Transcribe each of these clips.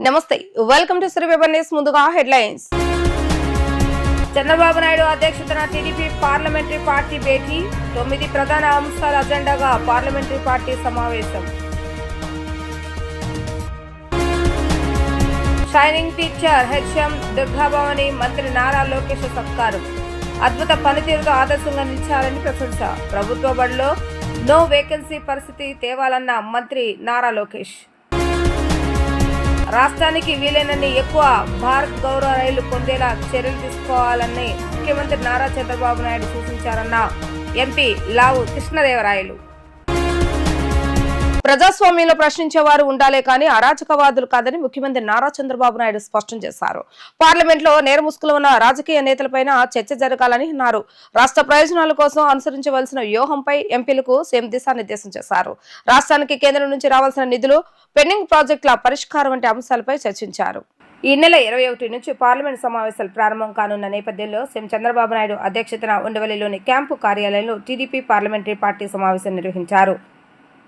నమస్తే welcome to శ్రీవేబర్ news. ముందుగా headlines. Chandrababu Naidu అధ్యక్షతన టీడీపీ పార్లమెంటరీ పార్టీ భేటీ, 9 ప్రధాన అంశాల అజెండాగా పార్లమెంటరీ పార్టీ సమావేశం. షైనింగ్ టీచర్ హెచ్ఎం దుర్గాభవాని మంత్రి నారా లోకేష్ సత్కారం. అద్భుత పనితీరుతో ఆదర్శంగా నిలిచారని ప్రశంస. ప్రభుత్వ బడిలో నో వేకెన్సీ పరిస్థితి తేవాలన్న మంత్రి నారా లోకేష్. రాష్ట్రానికి వీలైనన్ని ఎక్కువ భారత్ గౌరవ రైళ్లు పొందేలా చర్యలు తీసుకోవాలని ముఖ్యమంత్రి నారా చంద్రబాబు నాయుడు సూచించారన్న ఎంపీ లావు కృష్ణదేవరాయలు. ప్రజాస్వామ్యంలో ప్రశ్నించేవారు ఉండాలే కానీ అరాచకవాదులు కాదని ముఖ్యమంత్రి నారా చంద్రబాబు నాయుడు స్పష్టం చేశారు. పార్లమెంట్ లో నేరముసుగులు ఉన్న రాజకీయ నేతలపైన చర్చ జరగాలని అన్నారు. రాష్ట్ర ప్రయోజనాల కోసం అనుసరించవలసిన వ్యూహంపై ఎంపీలకు సీఎం దిశానిర్దేశం చేశారు. రాష్ట్రానికి కేంద్రం నుంచి రావాల్సిన నిధులు, పెండింగ్ ప్రాజెక్టుల పరిష్కారం వంటి అంశాలపై చర్చించారు. ఈ నెల 21 నుంచి పార్లమెంట్ సమావేశాలు ప్రారంభం కానున్న నేపథ్యంలో సీఎం చంద్రబాబు నాయుడు అధ్యక్షతన ఉండవల్లిలోని క్యాంపు కార్యాలయంలో టీడీపీ పార్లమెంటరీ పార్టీ సమావేశం నిర్వహించారు.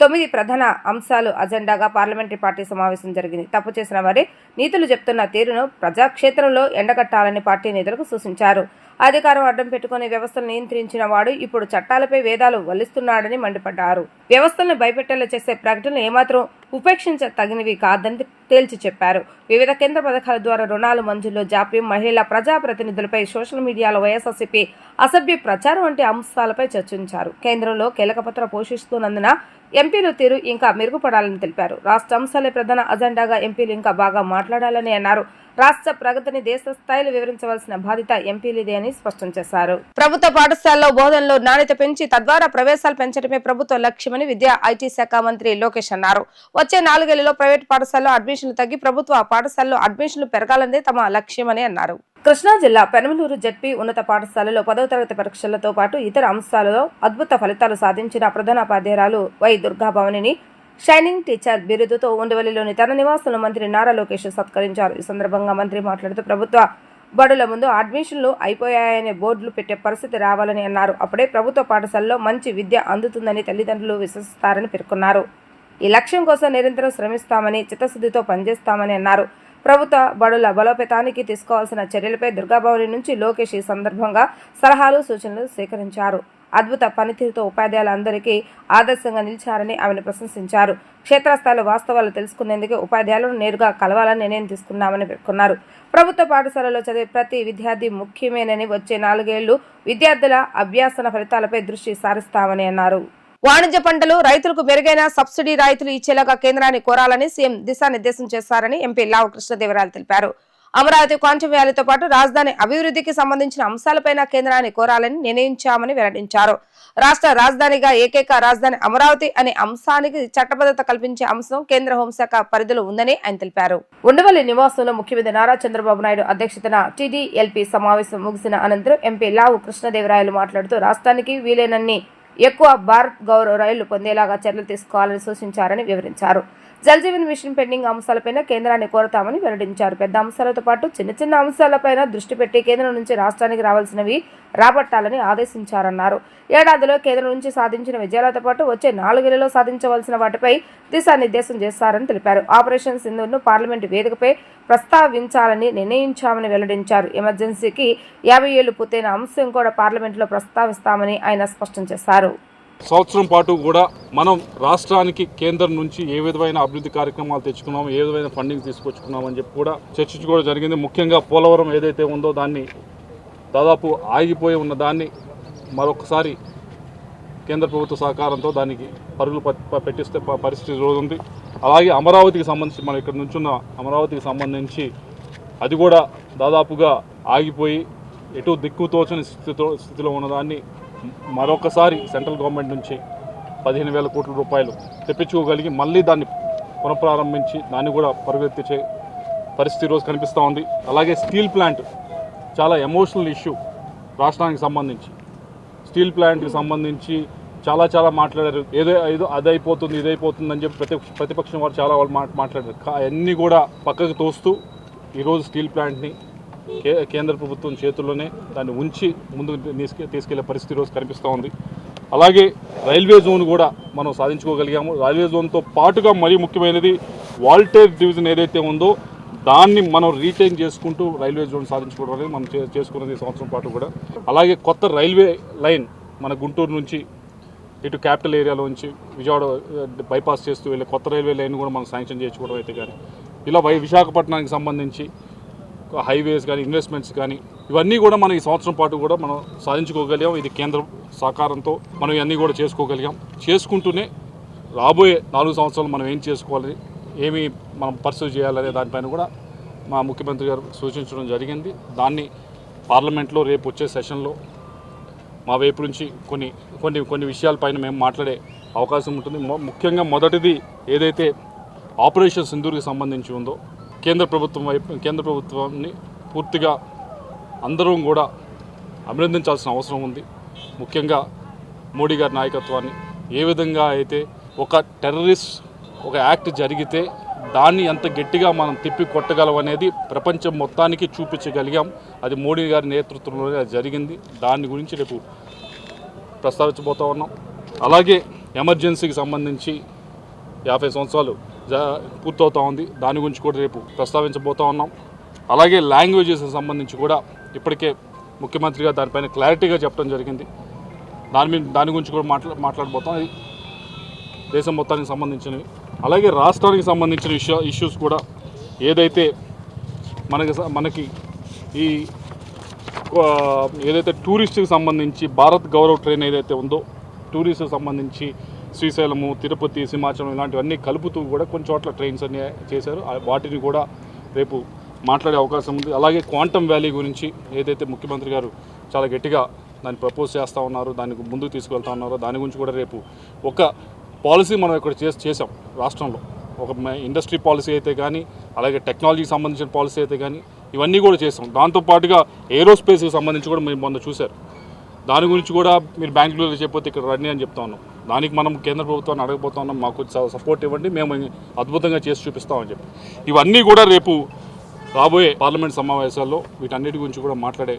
9 ప్రధాన అంశాలు అజెండాగా పార్లమెంటరీ పార్టీ సమావేశం జరిగింది. తప్పు చేసిన వారే నీతులు చెప్తున్న తీరును ప్రజాక్షేత్రంలో ఎండగట్టాలని పార్టీ నేతలకు సూచించారు. అధికారం అడ్డం పెట్టుకుని వ్యవస్థను నియంత్రించిన వాడు ఇప్పుడు చట్టాలపై వేదాలు వల్లిస్తున్నాడని మండిపడ్డారు. వ్యవస్థలను భయపెట్టేలా చేసే ప్రకటనలు ఏమాత్రం ఉపేక్షించ తగినవి కాదని తేల్చి చెప్పారు. వివిధ కేంద్ర పథకాల ద్వారా రుణాలు మంజూరులో జాప్యం, మహిళా ప్రజాప్రతినిధులపై సోషల్ మీడియాలో వైఎస్ఆర్సీపీ అసభ్య ప్రచారం వంటి అంశాలపై చర్చించారు. కేంద్రంలో కీలక పాత్ర పోషిస్తున్నందున ఎంపీలు తీరు ఇంకా మెరుగుపడాలని తెలిపారు. రాష్ట్ర అంశాలే ప్రధాన అజెండాగా ఎంపీలు ఇంకా బాగా మాట్లాడాలని అన్నారు. రాష్ట్ర ప్రగతిని దేశ స్థాయిలో వివరించవలసిన బాధ్యత ఎంపీలదే అని స్పష్టం చేశారు. ప్రభుత్వ పాఠశాలలో బోధనలో నాణ్యత పెంచి తద్వారా ప్రవేశాలు పెంచడమే ప్రభుత్వ లక్ష్యమని విద్యా ఐటీ శాఖ మంత్రి లోకేష్ అన్నారు. వచ్చే 4 ఏళ్లలో ప్రైవేట్ పాఠశాలలో అడ్మిషన్లు తగ్గి ప్రభుత్వ పాఠశాలలో అడ్మిషన్లు పెరగాలన్నదే తమ లక్ష్యమని అన్నారు. కృష్ణా జిల్లా పెనమలూరు జడ్పీ ఉన్నత పాఠశాలలో 10వ తరగతి పరీక్షలతో పాటు ఇతర అంశాలలో అద్భుత ఫలితాలు సాధించిన ప్రధానోపాధ్యాయురాలు వై దుర్గాభవానిని షైనింగ్ టీచర్ బిరుదుతో ఉండవల్లిలోని తన నివాసంలో మంత్రి నారా లోకేష్ సత్కరించారు. ఈ సందర్భంగా మంత్రి మాట్లాడుతూ ప్రభుత్వ బడుల ముందు అడ్మిషన్లు అయిపోయాయనే బోర్డులు పెట్టే పరిస్థితి రావాలని అన్నారు. అప్పుడే ప్రభుత్వ పాఠశాలలో మంచి విద్య అందుతుందని తల్లిదండ్రులు విశ్వసిస్తారని పేర్కొన్నారు. ఈ లక్ష్యం కోసం నిరంతరం శ్రమిస్తామని, చిత్తశుద్ధితో పనిచేస్తామని అన్నారు. ప్రభుత్వ బడుల బలోపేతానికి తీసుకోవాల్సిన చర్యలపై దుర్గాభవాని నుంచి లోకేష్ ఈ సందర్భంగా సలహాలు, సూచనలు సేకరించారు. అద్భుత పనితీరుతో ఉపాధ్యాయులందరికీ ఆదర్శంగా నిలిచారని ఆమెను ప్రశంసించారు. క్షేత్రస్థాయిలో వాస్తవాలు తెలుసుకునేందుకు ఉపాధ్యాయులను నేరుగా కలవాలని నిర్ణయం తీసుకున్నామని పేర్కొన్నారు. ప్రభుత్వ పాఠశాలలో చదివే ప్రతి విద్యార్థి ముఖ్యమేనని వచ్చే 4 ఏళ్లు విద్యార్థుల అభ్యాసన ఫలితాలపై దృష్టి సారిస్తామని అన్నారు. వాణిజ్య పంటలు రైతులకు మెరుగైన సబ్సిడీ రాయితీలు ఇచ్చేలాగా కేంద్రాన్ని కోరాలని సీఎం దిశానిర్దేశం చేశారని ఎంపీ లావు కృష్ణదేవరాయలు తెలిపారు. అమరావతి క్వాంటమ్ వ్యాలీతో పాటు రాజధాని అభివృద్ధికి సంబంధించిన అంశాలపైన కేంద్రాన్ని కోరాలని నిర్ణయించామని వెల్లడించారు. రాష్ట్ర రాజధానిగా ఏకైక రాజధాని అమరావతి అనే అంశానికి చట్టబద్ధత కల్పించే అంశం కేంద్ర హోంశాఖ పరిధిలో ఉందని ఆయన తెలిపారు. ఉండవల్లి నివాసంలో ముఖ్యమంత్రి నారా చంద్రబాబు నాయుడు అధ్యక్షతన టీడీఎల్పీ సమావేశం ముగిసిన అనంతరం ఎంపీ లావు కృష్ణదేవరాయలు మాట్లాడుతూ రాష్ట్రానికి వీలైనన్ని ఎక్కువ భారత్ గౌరవ రైళ్లు పొందేలాగా చర్యలు తీసుకోవాలని సూచించారని వివరించారు. జల్ జీవన్ మిషన్ పెండింగ్ అంశాలపైన కేంద్రాన్ని కోరతామని వెల్లడించారు. పెద్ద అంశాలతో పాటు చిన్న అంశాలపైన దృష్టి పెట్టి కేంద్రం నుంచి రాష్ట్రానికి రావాల్సినవి రాబట్టాలని ఆదేశించారన్నారు. ఏడాదిలో కేంద్రం నుంచి సాధించిన విజయాలతో పాటు వచ్చే 4 ఏళ్లలో సాధించవలసిన వాటిపై దిశానిర్దేశం చేస్తారని తెలిపారు. ఆపరేషన్ సింధూర్ను పార్లమెంటు వేదికపై ప్రస్తావించాలని నిర్ణయించామని వెల్లడించారు. ఎమర్జెన్సీకి 50 ఏళ్లు పూర్తయిన అంశం కూడా పార్లమెంటులో ప్రస్తావిస్తామని ఆయన స్పష్టం చేశారు. సంవత్సరం పాటు కూడా మనం రాష్ట్రానికి కేంద్రం నుంచి ఏ విధమైన అభివృద్ధి కార్యక్రమాలు తెచ్చుకున్నాము, ఏ విధమైన ఫండింగ్ తీసుకొచ్చుకున్నామని చెప్పి కూడా చర్చించుకోవడం జరిగింది. ముఖ్యంగా పోలవరం ఏదైతే ఉందో దాన్ని దాదాపు ఆగిపోయి ఉన్న దాన్ని మరొకసారి కేంద్ర ప్రభుత్వ సహకారంతో దానికి పరుగులు పెట్టిస్తే పరిస్థితి రోజుంది. అలాగే అమరావతికి సంబంధించి మనం ఇక్కడ నుంచున్న అమరావతికి సంబంధించి అది కూడా దాదాపుగా ఆగిపోయి ఎటు దిక్కుతోచని స్థితిలో ఉన్నదాన్ని మరొకసారి సెంట్రల్ గవర్నమెంట్ నుంచి 15,000 కోట్ల రూపాయలు తెప్పించుకోగలిగి మళ్ళీ దాన్ని పునఃప్రారంభించి దాన్ని కూడా పరుగెత్తించే పరిస్థితి ఈరోజు కనిపిస్తూ ఉంది. అలాగే స్టీల్ ప్లాంట్ చాలా ఎమోషనల్ ఇష్యూ రాష్ట్రానికి సంబంధించి. స్టీల్ ప్లాంట్కి సంబంధించి చాలా మాట్లాడారు. ఏదో అదైపోతుంది ఇదైపోతుంది అని చెప్పి ప్రతిపక్షం వారు చాలా వాళ్ళు మాట్లాడారు. అన్నీ కూడా పక్కకు తోస్తూ ఈరోజు స్టీల్ ప్లాంట్ని కేంద్ర ప్రభుత్వం చేతుల్లోనే దాన్ని ఉంచి ముందుకు తీసుకెళ్లే పరిస్థితి రోజు కనిపిస్తూ ఉంది. అలాగే రైల్వే జోన్ కూడా మనం సాధించుకోగలిగాము. రైల్వే జోన్తో పాటుగా మరీ ముఖ్యమైనది వాల్టేర్ డివిజన్ ఏదైతే ఉందో దాన్ని మనం రీటైన్ చేసుకుంటూ రైల్వే జోన్ సాధించుకోవడం అనేది మనం చేసుకున్నది ఈ సంవత్సరం పాటు కూడా. అలాగే కొత్త రైల్వే లైన్ మన గుంటూరు నుంచి ఇటు క్యాపిటల్ ఏరియాలో నుంచి విజయవాడ బైపాస్ చేస్తూ వెళ్ళే కొత్త రైల్వే లైన్ కూడా మనం శాంక్షన్ చేసుకోవడం అయితే కానీ, ఇలా విశాఖపట్నానికి సంబంధించి హైవేస్ కానీ ఇన్వెస్ట్మెంట్స్ కానీ ఇవన్నీ కూడా మనం ఈ సంవత్సరం పాటు కూడా మనం సాధించుకోగలిగాం. ఇది కేంద్రం సహకారంతో మనం ఇవన్నీ కూడా చేసుకోగలిగాం. చేసుకుంటూనే రాబోయే 4 సంవత్సరాలు మనం ఏం చేసుకోవాలి, ఏమి మనం పర్సూ చేయాలనే దానిపైన కూడా మా ముఖ్యమంత్రి గారు సూచించడం జరిగింది. దాన్ని పార్లమెంట్లో రేపు వచ్చే సెషన్లో మా వైపు నుంచి కొన్ని విషయాలపైన మేము మాట్లాడే అవకాశం ఉంటుంది. ముఖ్యంగా మొదటిది ఏదైతే ఆపరేషన్ సింధూర్కి సంబంధించి ఉందో కేంద్ర ప్రభుత్వాన్ని పూర్తిగా అందరం కూడా అభినందించాల్సిన అవసరం ఉంది. ముఖ్యంగా మోడీ గారి నాయకత్వాన్ని ఏ విధంగా అయితే ఒక టెర్రరిస్ట్ ఒక యాక్ట్ జరిగితే దాన్ని ఎంత గట్టిగా మనం తిప్పి కొట్టగలం అనేది ప్రపంచం మొత్తానికి చూపించగలిగాం. అది మోడీ గారి నేతృత్వంలోనే అది జరిగింది. దాని గురించి రేపు ప్రస్తావించబోతూ ఉన్నాం. అలాగే ఎమర్జెన్సీకి సంబంధించి 50 సంవత్సరాలు పూర్తవుతూ ఉంది. దాని గురించి కూడా రేపు ప్రస్తావించబోతూ ఉన్నాం. అలాగే లాంగ్వేజెస్కి సంబంధించి కూడా ఇప్పటికే ముఖ్యమంత్రి గారు దానిపైన క్లారిటీగా చెప్పడం జరిగింది. దాని గురించి కూడా మాట్లాడబోతాం. అది దేశం మొత్తానికి సంబంధించినవి. అలాగే రాష్ట్రానికి సంబంధించిన ఇష్యూస్ కూడా ఏదైతే మనకి ఈ ఏదైతే టూరిస్టుకి సంబంధించి భారత్ గౌరవ్ ట్రైన్ ఏదైతే ఉందో టూరిస్టుకి సంబంధించి శ్రీశైలము, తిరుపతి, సింహాచలం ఇలాంటివన్నీ కలుపుతూ కూడా కొన్ని చోట్ల ట్రైన్స్ అన్నీ చేశారు. వాటిని కూడా రేపు మాట్లాడే అవకాశం ఉంది. అలాగే క్వాంటమ్ వ్యాలీ గురించి ఏదైతే ముఖ్యమంత్రి గారు చాలా గట్టిగా దాన్ని ప్రపోజ్ చేస్తూ ఉన్నారో, దానికి ముందుకు తీసుకెళ్తా ఉన్నారో దాని గురించి కూడా రేపు ఒక పాలసీ మనం ఇక్కడ చేసాం రాష్ట్రంలో. ఒక ఇండస్ట్రీ పాలసీ అయితే కానీ, అలాగే టెక్నాలజీకి సంబంధించిన పాలసీ అయితే కానీ ఇవన్నీ కూడా చేసాం. దాంతోపాటుగా ఏరోస్పేస్కి సంబంధించి కూడా మీరు మొన్న చూశారు. దాని గురించి కూడా మీరు బెంగళూరులో చెప్పితే ఇక్కడ రండి అని చెప్తా ఉన్నాం. దానికి మనం కేంద్ర ప్రభుత్వాన్ని అడగబోతా ఉన్నాం, మాకు సపోర్ట్ ఇవ్వండి, మేము అద్భుతంగా చేసి చూపిస్తామని చెప్పి. ఇవన్నీ కూడా రేపు రాబోయే పార్లమెంట్ సమావేశాల్లో వీటన్నిటి గురించి కూడా మాట్లాడే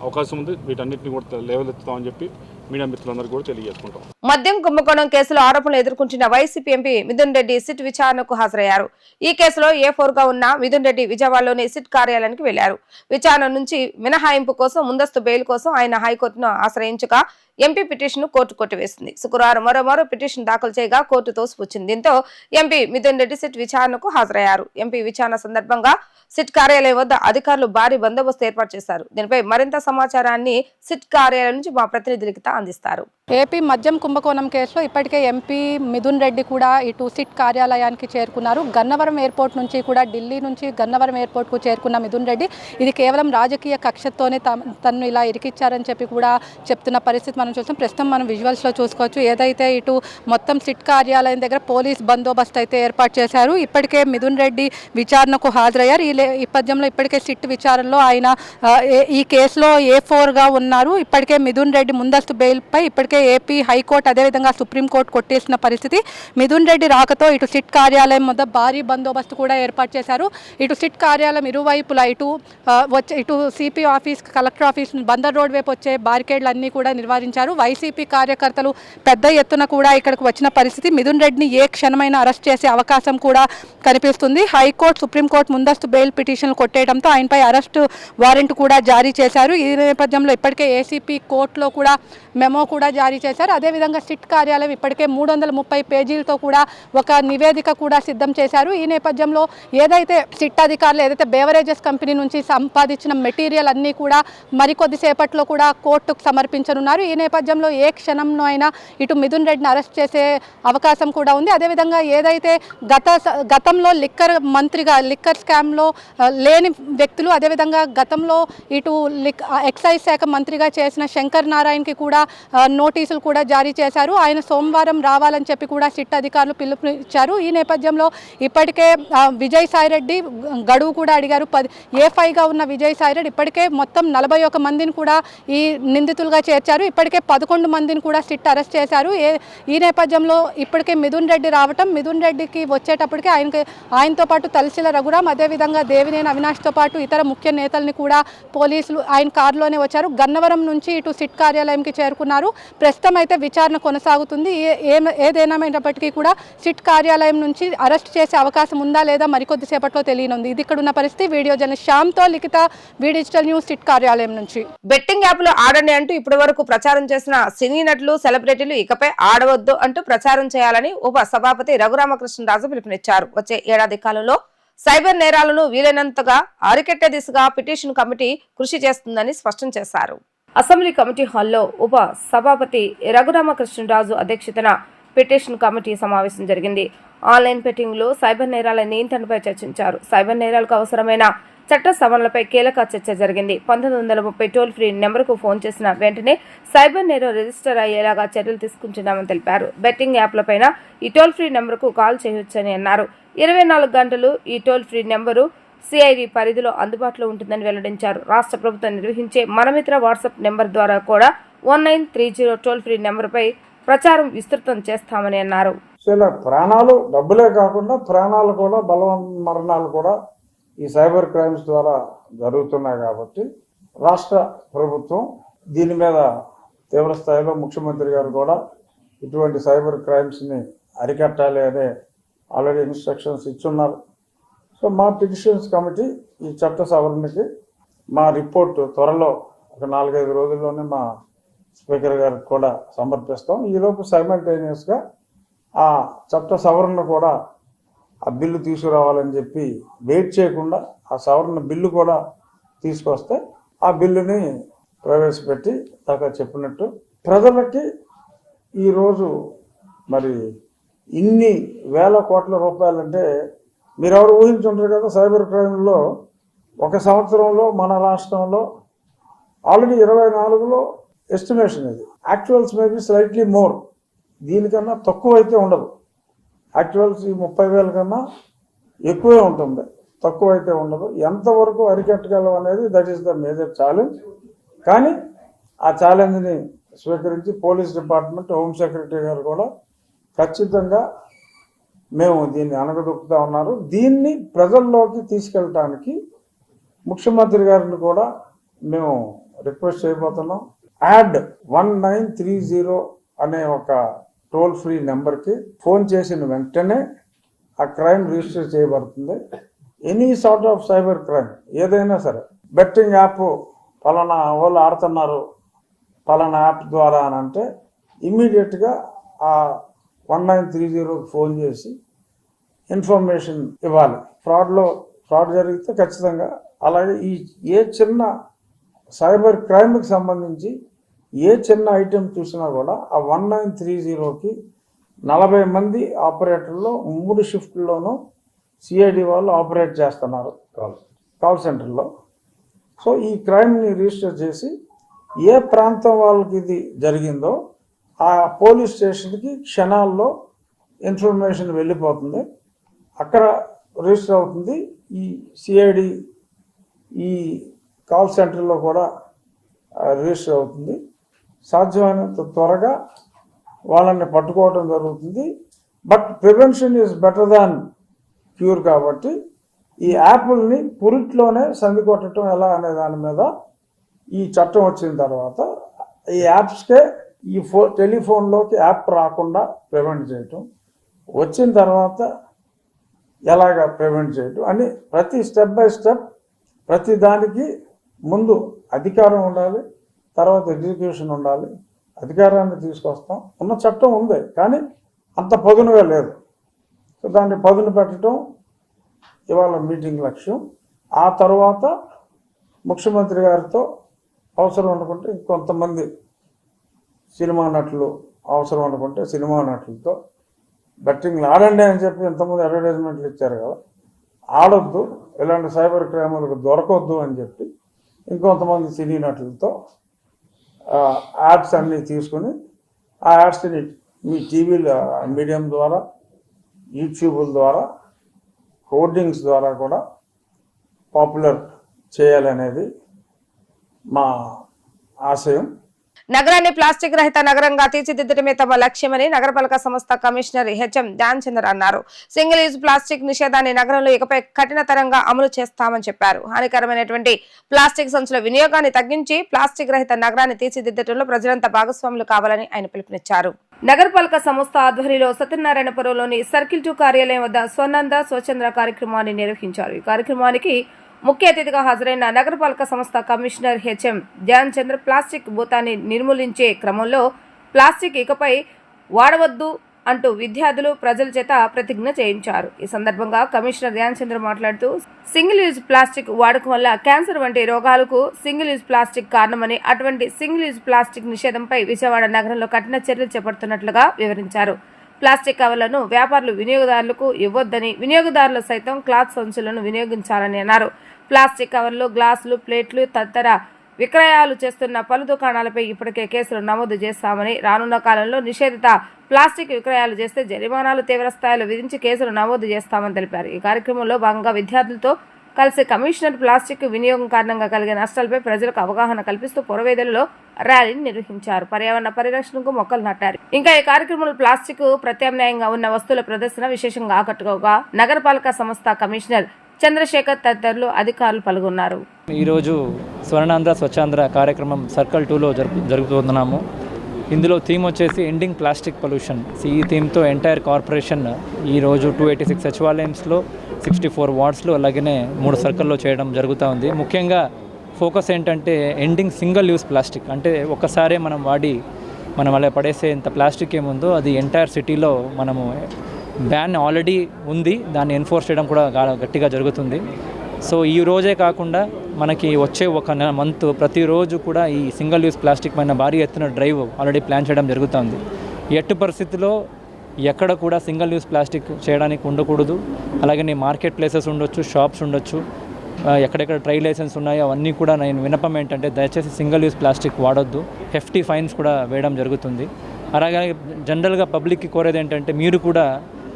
అవకాశం ఉంది. వీటన్నిటిని కూడా లేవనెత్తుతామని చెప్పి మీడియా మిత్రులందరూ కూడా తెలియజేసుకుంటాం. మద్యం కుంభకోణం కేసులో ఆరోపణలు ఎదుర్కొంటున్న YCP MP Mithun Reddy SIT విచారణకు హాజరయ్యారు. ఈ కేసులో A4 గా ఉన్న మిథున్ రెడ్డి విజయవాడలోని సిట్ కార్యాలయానికి వెళ్లారు. విచారణ నుంచి మినహాయింపు కోసం ముందస్తు బెయిల్ కోసం ఆయన హైకోర్టును ఆశ్రయించగా ఎంపీ పిటిషన్ కోర్టు కొట్టివేసింది. శుక్రవారం మరో పిటిషన్ దాఖలు చేయగా కోర్టు తోసిపుచ్చింది. దీంతో ఎంపీ మిథున్ రెడ్డి సిట్ విచారణకు హాజరయ్యారు. ఎంపీ విచారణ సందర్భంగా సిట్ కార్యాలయం వద్ద అధికారులు భారీ బందోబస్తు ఏర్పాటు చేశారు. దీనిపై మరింత సమాచారాన్ని సిట్ కార్యాలయం నుంచి మా ప్రతినిధులకి అందిస్తారు. ఏపీ మద్యం కుంభకోణం కేసులో ఇప్పటికే ఎంపీ మిథున్ రెడ్డి కూడా ఇటు సిట్ కార్యాలయానికి చేరుకున్నారు. గన్నవరం ఎయిర్పోర్ట్ నుంచి కూడా ఢిల్లీ నుంచి గన్నవరం ఎయిర్పోర్ట్కు చేరుకున్న మిథున్ రెడ్డి ఇది కేవలం రాజకీయ కక్షతోనే తను ఇలా ఇరికిచ్చారని చెప్పి కూడా చెప్తున్న పరిస్థితి మనం చూస్తాం. ప్రస్తుతం మనం విజువల్స్లో చూసుకోవచ్చు. ఏదైతే ఇటు మొత్తం సిట్ కార్యాలయం దగ్గర పోలీస్ బందోబస్తు అయితే ఏర్పాటు చేశారు. ఇప్పటికే మిథున్ రెడ్డి విచారణకు హాజరయ్యారు. ఈ నేపథ్యంలో ఇప్పటికే సిట్ విచారణలో ఆయన ఈ కేసులో A4 గా ఉన్నారు. ఇప్పటికే మిథున్ రెడ్డి ముందస్తు బెయిల్పై ఇప్పటికే ఏపీ హైకోర్టు అదేవిధంగా సుప్రీంకోర్టు కొట్టేసిన పరిస్థితి. మిథున్ రెడ్డి రాకతో ఇటు సిట్ కార్యాలయం వద్ద భారీ బందోబస్తు కూడా ఏర్పాటు చేశారు. ఇటు సిట్ కార్యాలయం ఇరువైపులా ఇటు CP office, collector office, Bandar road వైపు వచ్చే బారికేడ్లు అన్నీ కూడా నిర్వహించారు. వైసీపీ కార్యకర్తలు పెద్ద ఎత్తున కూడా ఇక్కడికి వచ్చిన పరిస్థితి. మిథున్ రెడ్డిని ఏ క్షణమైనా అరెస్ట్ చేసే అవకాశం కూడా కనిపిస్తుంది. హైకోర్టు, సుప్రీంకోర్టు ముందస్తు బెయిల్ పిటిషన్లు కొట్టేయడంతో ఆయనపై అరెస్టు వారెంట్ కూడా జారీ చేశారు. ఈ నేపథ్యంలో ఇప్పటికే ఏసీపీ కోర్టులో కూడా మెమో కూడా జారీ చేశారు. అదేవిధంగా సిట్ కార్యాలయం ఇప్పటికే 330 పేజీలతో కూడా ఒక నివేదిక కూడా సిద్ధం చేశారు. ఈ నేపథ్యంలో ఏదైతే సిట్ అధికారులు ఏదైతే బేవరేజెస్ కంపెనీ నుంచి సంపాదించిన మెటీరియల్ అన్నీ కూడా మరికొద్దిసేపట్లో కూడా కోర్టుకు సమర్పించనున్నారు. ఈ నేపథ్యంలో ఏ క్షణంలో అయినా ఇటు మిథున్ రెడ్డిని అరెస్ట్ చేసే అవకాశం కూడా ఉంది. అదేవిధంగా ఏదైతే గతంలో లిక్కర్ స్కామ్లో లేని వ్యక్తులు, అదేవిధంగా గతంలో ఇటు ఎక్సైజ్ శాఖ మంత్రిగా చేసిన శంకర్ నారాయణకి కూడా నోటీసులు కూడా జారీ చేశారు. ఆయన సోమవారం రావాలని చెప్పి కూడా సిట్ అధికారులు పిలుపునిచ్చారు. ఈ నేపథ్యంలో ఇప్పటికే విజయసాయిరెడ్డి గడువు కూడా అడిగారు. A5గా ఉన్న విజయసాయిరెడ్డి ఇప్పటికే మొత్తం 41 మందిని కూడా ఈ నిందితులుగా చేర్చారు. ఇప్పటికే 11 మందిని కూడా సిట్ అరెస్ట్ చేశారు. ఈ నేపథ్యంలో ఇప్పటికే మిథున్ రెడ్డి రావటం, మిథున్ రెడ్డికి వచ్చేటప్పటికే ఆయనతో పాటు తలసిల రఘురాం, అదేవిధంగా దేవినేని అవినాష్తో పాటు ఇతర ముఖ్య నేతల్ని కూడా పోలీసులు ఆయన కారులోనే వచ్చారు. గన్నవరం నుంచి ఇటు సిట్ కార్యాలయంకి చేరుకున్నారు. ప్రస్తుతం అయితే విచారణ కొనసాగుతుంది. ఏదేమైనప్పటికీ కూడా సిట్ కార్యాలయం నుంచి అరెస్ట్ చేసే అవకాశం ఉందా లేదా మరికొద్ది సేపట్లో తెలియనుంది. ఇది ఇక్కడ ఉన్న పరిస్థితి. వీడియో జర్నలిస్ట్ శ్యామ్తో లిఖిత, వి డిజిటల్ న్యూస్, సిట్ కార్యాలయం నుంచి. బెట్టింగ్ యాప్లు ఆడండి అంటూ ఇప్పటి వరకు ప్రచారం చేసిన సినీ నటులు, సెలబ్రిటీలు ఇకపై ఆడవద్దు అంటూ ప్రచారం చేయాలని ఉప సభాపతి రఘురామకృష్ణరాజు పిలుపునిచ్చారు. వచ్చే ఏడాది కాలంలో సైబర్ నేరాలను వీలైనంతగా అరికట్టే దిశగా పిటిషన్ కమిటీ కృషి చేస్తుందని స్పష్టం చేశారు. అసెంబ్లీ కమిటీ హాల్లో ఉప సభాపతి రఘురామకృష్ణరాజు అధ్యక్షతన పిటిషన్ కమిటీ సమావేశం జరిగింది. ఆన్లైన్ బెట్టింగ్లు, సైబర్ నేరాల నియంత్రణపై చర్చించారు. సైబర్ నేరాలకు అవసరమైన చట్ట సవరణలపై కీలక చర్చ జరిగింది. 1930 టోల్ ఫ్రీ నెంబర్కు ఫోన్ చేసిన వెంటనే సైబర్ నేరం రిజిస్టర్ అయ్యేలాగా చర్యలు తీసుకుంటున్నామని తెలిపారు. బెట్టింగ్ యాప్లపైన ఈ టోల్ ఫ్రీ నెంబర్కు కాల్ చేయవచ్చని అన్నారు. 24 గంటలు ఈ టోల్ ఫ్రీ నెంబరు సిఐడి పరిధిలో అందుబాటులో ఉంటుందని వెల్లడించారు. రాష్ట్ర ప్రభుత్వం నిర్వహించే మనమిత్ర వాట్సాప్ నెంబర్ ద్వారా కూడా 1930 టోల్ ఫ్రీ నెంబర్పై ప్రచారం విస్తృతం చేస్తామని అన్నారు. ప్రాణాలు డబ్బులే కాకుండా ప్రాణాలు కూడా, మరణాలు కూడా ఈ సైబర్ క్రైమ్స్ ద్వారా జరుగుతున్నాయి. కాబట్టి రాష్ట్ర ప్రభుత్వం దీని మీద తీవ్ర స్థాయిలో ముఖ్యమంత్రి గారు కూడా ఇటువంటి సైబర్ క్రైమ్స్ని అరికట్టాలి అనే ఆల్రెడీ ఇన్స్ట్రక్షన్స్ ఇచ్చున్నారు. సో మా పిటిషన్స్ కమిటీ ఈ చట్ట సవరణకి మా రిపోర్ట్ త్వరలో ఒక 4-5 రోజుల్లోనే మా స్పీకర్ గారికి కూడా సమర్పిస్తాం. ఈలోపు సైమల్టేనియస్గా ఆ చట్ట సవరణ కూడా ఆ బిల్లు తీసుకురావాలని చెప్పి వెయిట్ చేయకుండా ఆ సవరణ బిల్లు కూడా తీసుకొస్తే ఆ బిల్లుని ప్రవేశపెట్టి దాకా చెప్పినట్టు ప్రజలకి ఈరోజు మరి ఇన్ని వేల కోట్ల రూపాయలంటే మీరెవరు ఊహించుంటారు కదా. సైబర్ క్రైమ్లో ఒక సంవత్సరంలో మన రాష్ట్రంలో ఆల్రెడీ 24లో ఎస్టిమేషన్ ఇది. యాక్చువల్స్ మేబీ స్లైట్లీ మోర్, దీనికన్నా తక్కువ అయితే ఉండదు. యాక్చువల్స్ ఈ 30,000 కన్నా ఎక్కువే ఉంటుంది, తక్కువ అయితే ఉండదు. ఎంతవరకు అరికట్టగలం అనేది that is the major challenge. కానీ ఆ ఛాలెంజ్ని స్వీకరించి పోలీస్ డిపార్ట్మెంట్, హోమ్ సెక్రటరీ గారు కూడా ఖచ్చితంగా మేము దీన్ని అణగదొక్కుతా ఉన్నారు. దీన్ని ప్రజల్లోకి తీసుకెళ్ళటానికి ముఖ్యమంత్రి గారిని కూడా మేము రిక్వెస్ట్ చేయబోతున్నాం. యాడ్ 1930 అనే ఒక టోల్ ఫ్రీ నెంబర్కి ఫోన్ చేసిన వెంటనే ఆ క్రైమ్ రిజిస్టర్ చేయబడుతుంది. Any sort of cyber crime ఏదైనా సరే, బెట్టింగ్ యాప్ పలానా వాళ్ళు ఆడుతున్నారు పలానా యాప్ ద్వారా అని అంటే ఇమ్మీడియట్గా ఆ 1930 ఫోన్ చేసి ఇన్ఫర్మేషన్ ఇవ్వాలి. ఫ్రాడ్ జరిగితే ఖచ్చితంగా. అలాగే ఏ చిన్న సైబర్ క్రైమ్కి సంబంధించి ఏ చిన్న ఐటెం చూసినా కూడా ఆ 1930కి 40 మంది ఆపరేటర్లు 3 షిఫ్ట్ల్లోనూ సిఐడి వాళ్ళు ఆపరేట్ చేస్తున్నారు కాల్ సెంటర్లో. సో ఈ క్రైమ్ని రిజిస్టర్ చేసి ఏ ప్రాంతం వాళ్ళకి ఇది జరిగిందో ఆ పోలీస్ స్టేషన్కి క్షణాల్లో ఇన్ఫర్మేషన్ వెళ్ళిపోతుంది, అక్కడ రిజిస్టర్ అవుతుంది. ఈ సిఐడి ఈ కాల్ సెంటర్లో కూడా రిజిస్టర్ అవుతుంది. సాధ్యమైనంత త్వరగా వాళ్ళని పట్టుకోవడం జరుగుతుంది. But prevention is better than cure. కాబట్టి ఈ యాప్ని పురిట్లోనే సంధి కొట్టడం ఎలా అనే దాని మీద ఈ చట్టం వచ్చిన తర్వాత ఈ యాప్స్కే ఈ టెలిఫోన్లోకి యాప్ రాకుండా ప్రివెంట్ చేయటం, వచ్చిన తర్వాత ఎలాగ ప్రివెంట్ చేయటం అని ప్రతి స్టెప్ బై స్టెప్ ప్రతి దానికి ముందు అధికారం ఉండాలి, తర్వాత ఎగ్జిక్యూషన్ ఉండాలి. అధికారాన్ని తీసుకొస్తాం. ఉన్న చట్టం ఉంది కానీ అంత పదునుగా లేదు. సో దాన్ని పదును పెట్టడం ఇవాళ మీటింగ్ లక్ష్యం. ఆ తర్వాత ముఖ్యమంత్రి గారితో అవసరం అనుకుంటే కొంతమంది సినిమా నటులు అవసరం అనుకుంటే సినిమా నటులతో బెట్టింగ్లు ఆడండి అని చెప్పి ఇంతమంది అడ్వర్టైజ్మెంట్లు ఇచ్చారు కదా, ఆడొద్దు, ఇలాంటి సైబర్ క్రైములకు దొరకొద్దు అని చెప్పి ఇంకొంతమంది సినీ నటులతో యాడ్స్ అన్నీ తీసుకుని ఆ యాడ్స్ని మీ టీవీల మీడియం ద్వారా, యూట్యూబ్ల ద్వారా, హోర్డింగ్స్ ద్వారా కూడా పాపులర్ చేయాలనేది మా ఆశయం. నగరాన్ని ప్లాస్టిక్ రహిత నగరంగా తీర్చిదిద్దడమే తమ లక్ష్యమని నగరపాలక సంస్థ కమిషనర్ హెచ్ఎం ధ్యాన్ చంద్ర అన్నారు. సింగిల్ యూజ్ ప్లాస్టిక్ నిషేధాన్ని నగరంలో ఇకపై కఠినతరంగా అమలు చేస్తామని చెప్పారు. హానికరమైనటువంటి ప్లాస్టిక్ సంచుల వినియోగాన్ని తగ్గించి ప్లాస్టిక్ రహిత నగరాన్ని తీర్చిదిద్దడంలో ప్రజలంతా భాగస్వాములు కావాలని ఆయన పిలుపునిచ్చారు. నగరపాలక సంస్థ ఆధ్వర్యంలో సత్యనారాయణపురంలోని సర్కిల్ 2 కార్యాలయం వద్ద స్వర్ణాంధ్ర స్వచ్ఛంద్ర కార్యక్రమాన్ని నిర్వహించారు. ఈ కార్యక్రమానికి ముఖ్య అతిథిగా హాజరైన నగరపాలక సంస్థ కమిషనర్ హెచ్ఎం ధ్యాన్ చంద్ర ప్లాస్టిక్ భూతాన్ని నిర్మూలించే క్రమంలో ప్లాస్టిక్ ఇకపై వాడవద్దు అంటూ విద్యార్థులు ప్రజల చేత ప్రతిజ్ఞ చేయించారు. ఈ సందర్భంగా కమిషనర్ ధ్యాన్ చంద్ర మాట్లాడుతూ సింగిల్ యూజ్ ప్లాస్టిక్ వాడకం వల్ల క్యాన్సర్ వంటి రోగాలకు సింగిల్ యూజ్ ప్లాస్టిక్ కారణమని, అటువంటి సింగిల్ యూజ్ ప్లాస్టిక్ నిషేధంపై విజయవాడ నగరంలో కఠిన చర్యలు చేపడుతున్నట్లుగా వివరించారు. ప్లాస్టిక్ కవర్లను వ్యాపారులు వినియోగదారులకు ఇవ్వొద్దని, వినియోగదారులు సైతం క్లాత్ సంచులను వినియోగించాలని అన్నారు. ప్లాస్టిక్ కవర్లు, గ్లాసులు, ప్లేట్లు తదితర విక్రయాలు చేస్తున్న పలు దుకాణాలపై ఇప్పటికే కేసులు నమోదు చేస్తామని, రానున్న కాలంలో నిషేధిత ప్లాస్టిక్ విక్రయాలు చేస్తే జరిమానాలు తీవ్ర స్థాయిలో విధించి కేసులు నమోదు చేస్తామని తెలిపారు. ఈ కార్యక్రమంలో భాగంగా విద్యార్థులతో కలిసి కమిషనర్ ప్లాస్టిక్ వినియోగం కారణంగా కలిగే నష్టాలపై ప్రజలకు అవగాహన కల్పిస్తూ పురవేదలలో ర్యాలీని నిర్వహించారు. పర్యావరణ పరిరక్షణకు మొక్కలు నాటారు. ఇంకా ఈ కార్యక్రమంలో ప్లాస్టిక్ ప్రత్యామ్నాయంగా ఉన్న వస్తువుల ప్రదర్శన విశేషంగా ఆకట్టుకోగా నగరపాలక సంస్థ కమిషనర్ చంద్రశేఖర్ తదితరులు అధికారులు పాల్గొన్నారు. ఈరోజు స్వర్ణాంధ్ర స్వచ్ఛాంధ్ర కార్యక్రమం సర్కిల్ 2లో జరుపుతున్నాము. ఇందులో థీమ్ వచ్చేసి ఎండింగ్ ప్లాస్టిక్ పొల్యూషన్. ఈ థీమ్తో ఎంటైర్ కార్పొరేషన్ ఈరోజు 286 సచివాలయంస్లో, 64 వార్డ్స్లో, అలాగనే 3 సర్కిల్లో చేయడం జరుగుతూ ఉంది. ముఖ్యంగా ఫోకస్ ఏంటంటే ఎండింగ్ సింగిల్ యూజ్ ప్లాస్టిక్. అంటే ఒక్కసారే మనం అలా పడేసే ఇంత ప్లాస్టిక్ ఏముందో అది ఎంటైర్ సిటీలో మనము బ్యాన్ ఆల్రెడీ ఉంది, దాన్ని ఎన్ఫోర్స్ చేయడం కూడా గట్టిగా జరుగుతుంది. సో ఈ రోజే కాకుండా మనకి వచ్చే ఒక మంత్ ప్రతిరోజు కూడా ఈ సింగిల్ యూజ్ ప్లాస్టిక్ పైన భారీ ఎత్తున డ్రైవ్ ఆల్రెడీ ప్లాన్ చేయడం జరుగుతుంది. ఎట్టి పరిస్థితిలో ఎక్కడ కూడా సింగిల్ యూజ్ ప్లాస్టిక్ చేయడానికి ఉండకూడదు. అలాగే మార్కెట్ ప్లేసెస్ ఉండొచ్చు, షాప్స్ ఉండొచ్చు, ఎక్కడెక్కడ ట్రైల్ లైసెన్స్ ఉన్నాయో అవన్నీ కూడా నేను విన్నపం ఏంటంటే దయచేసి సింగిల్ యూజ్ ప్లాస్టిక్ వాడొద్దు. హెఫ్టీ ఫైన్స్ కూడా వేయడం జరుగుతుంది. అలాగే జనరల్గా పబ్లిక్కి కోరేది ఏంటంటే మీరు కూడా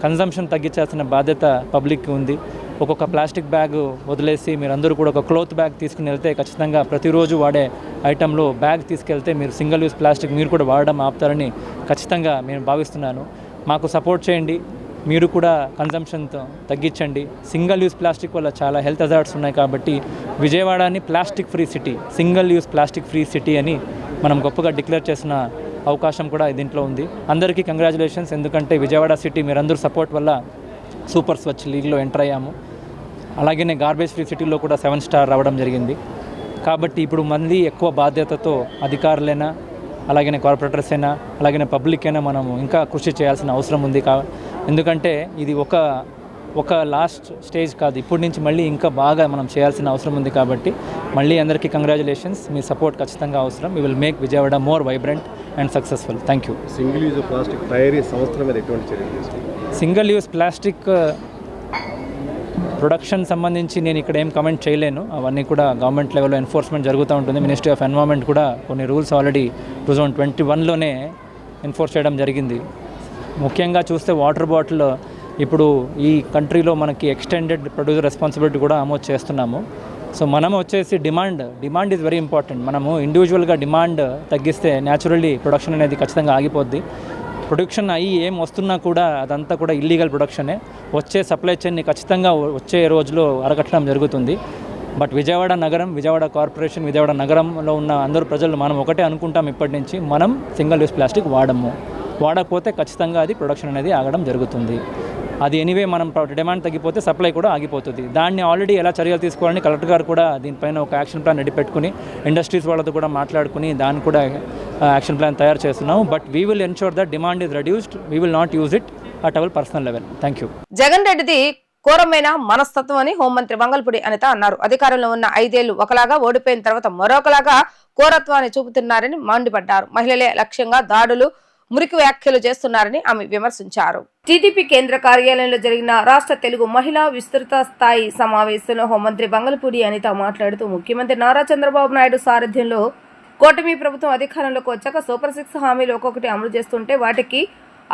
కన్జంప్షన్ తగ్గించాల్సిన బాధ్యత పబ్లిక్కి ఉంది. ఒక్కొక్క ప్లాస్టిక్ బ్యాగ్ వదిలేసి మీరందరూ కూడా ఒక క్లోత్ బ్యాగ్ తీసుకుని వెళ్తే ఖచ్చితంగా ప్రతిరోజు వాడే ఐటెంలో బ్యాగ్ తీసుకెళ్తే మీరు సింగిల్ యూజ్ ప్లాస్టిక్ మీరు కూడా వాడడం ఆపుతారని ఖచ్చితంగా నేను భావిస్తున్నాను. మాకు సపోర్ట్ చేయండి, మీరు కూడా కన్జంప్షన్ తగ్గించండి. సింగిల్ యూజ్ ప్లాస్టిక్ వల్ల చాలా హెల్త్ హజార్డ్స్ ఉన్నాయి కాబట్టి విజయవాడని plastic free city, single use plastic free city అని మనం గొప్పగా డిక్లేర్ చేసిన అవకాశం కూడా దీంట్లో ఉంది. అందరికీ కంగ్రాచులేషన్స్. ఎందుకంటే విజయవాడ సిటీ మీరందరూ సపోర్ట్ వల్ల సూపర్ స్వచ్ఛ లీగ్లో ఎంటర్ అయ్యాము. అలాగే గార్బేజ్ ఫ్రీ సిటీలో కూడా 7 స్టార్ రావడం జరిగింది. కాబట్టి ఇప్పుడు మళ్ళీ ఎక్కువ బాధ్యతతో అధికారులైనా, అలాగే కార్పొరేటర్స్ అయినా, అలాగే పబ్లిక్ అయినా మనము ఇంకా కృషి చేయాల్సిన అవసరం ఉంది. ఎందుకంటే ఇది ఒక లాస్ట్ స్టేజ్ కాదు, ఇప్పటి నుంచి మళ్ళీ ఇంకా బాగా మనం చేయాల్సిన అవసరం ఉంది. కాబట్టి మళ్ళీ అందరికీ కంగ్రాచులేషన్స్. మీ సపోర్ట్ ఖచ్చితంగా అవసరం. We will make Vijayawada more vibrant and successful. Thank you. Single use plastic తయారీ సంస్థల మీద ఎటువంటి చర్యలు తీసుకుంటారు? సింగిల్ యూజ్ ప్లాస్టిక్ ప్రొడక్షన్ సంబంధించి నేను ఇక్కడ ఏం కమెంట్ చేయలేను. అవన్నీ కూడా గవర్నమెంట్ లెవెల్లో ఎన్ఫోర్స్మెంట్ జరుగుతూ ఉంటుంది. మినిస్ట్రీ ఆఫ్ ఎన్వైర్న్మెంట్ కూడా కొన్ని రూల్స్ ఆల్రెడీ 2021లోనే ఎన్ఫోర్స్ చేయడం జరిగింది. ముఖ్యంగా చూస్తే వాటర్ బాటిల్ ఇప్పుడు ఈ కంట్రీలో మనకి ఎక్స్టెండెడ్ ప్రొడ్యూసర్ రెస్పాన్సిబిలిటీ కూడా అమలు చేస్తున్నాము. సో మనం వచ్చేసి డిమాండ్ ఈజ్ వెరీ ఇంపార్టెంట్. మనము ఇండివిజువల్గా డిమాండ్ తగ్గిస్తే న్యాచురల్లీ ప్రొడక్షన్ అనేది ఖచ్చితంగా ఆగిపోద్ది. ప్రొడక్షన్ అయ్యి ఏం వస్తున్నా కూడా అదంతా కూడా ఇల్లీగల్ ప్రొడక్షనే. వచ్చే సప్లై చైన్ని ఖచ్చితంగా వచ్చే రోజులో అరకట్టడం జరుగుతుంది. బట్ విజయవాడ నగరం, విజయవాడ కార్పొరేషన్, విజయవాడ నగరంలో ఉన్న అందరూ ప్రజలు మనం ఒకటే అనుకుంటాం, ఇప్పటి నుంచి మనం సింగిల్ యూజ్ ప్లాస్టిక్ వాడకపోతే ఖచ్చితంగా అది ప్రొడక్షన్ అనేది ఆగడం జరుగుతుంది. అది ఎనీవే మనం డిమాండ్ తగ్గిపోతే సప్లై కూడా ఆగిపోతుంది. దాన్ని ఆల్రెడీ ఎలా చర్యలు తీసుకోవాలని కలెక్టర్ గారు కూడా దీనిపైన ఒక యాక్షన్ ప్లాన్ రెడీ పెట్టుకుని ఇండస్ట్రీస్ వాళ్ళతో కూడా మాట్లాడుకుని దాన్ని కూడా యాక్షన్ ప్లాన్ తయారు చేస్తున్నాము. But we will ensure that demand is reduced. We will not use it at our personal level. Thank you. Jagan రెడ్డిది ఘోరమైన మనస్తత్వం అని హోంమంత్రి వంగల్పూడి అనిత అన్నారు. అధికారంలో ఉన్న 5 ఏళ్లు ఒకలాగా, ఓడిపోయిన తర్వాత మరొకలాగా ఘోరత్వాన్ని చూపుతున్నారని మండిపడ్డారు. మహిళలే లక్ష్యంగా దాడులు, మురికి వ్యాఖ్యలు చేస్తున్నారని ఆమె విమర్శించారు. టీడీపీ కేంద్ర కార్యాలయంలో జరిగిన రాష్ట్ర తెలుగు మహిళా విస్తృత స్థాయి సమావేశంలో హోంమంత్రి వంగల్పూడి అనిత మాట్లాడుతూ ముఖ్యమంత్రి నారా చంద్రబాబు నాయుడు సారథ్యంలో కూటమి ప్రభుత్వం అధికారంలోకి వచ్చాక సూపర్ 6 హామీలు ఒక్కొక్కటి అమలు చేస్తుంటే వాటికి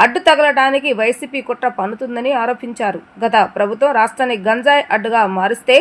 అడ్డు తగలడానికి వైసీపీ కుట్ర పన్నుతుందని ఆరోపించారు. గత ప్రభుత్వం రాష్ట్రాన్ని గంజాయి అడ్డుగా మారిస్తే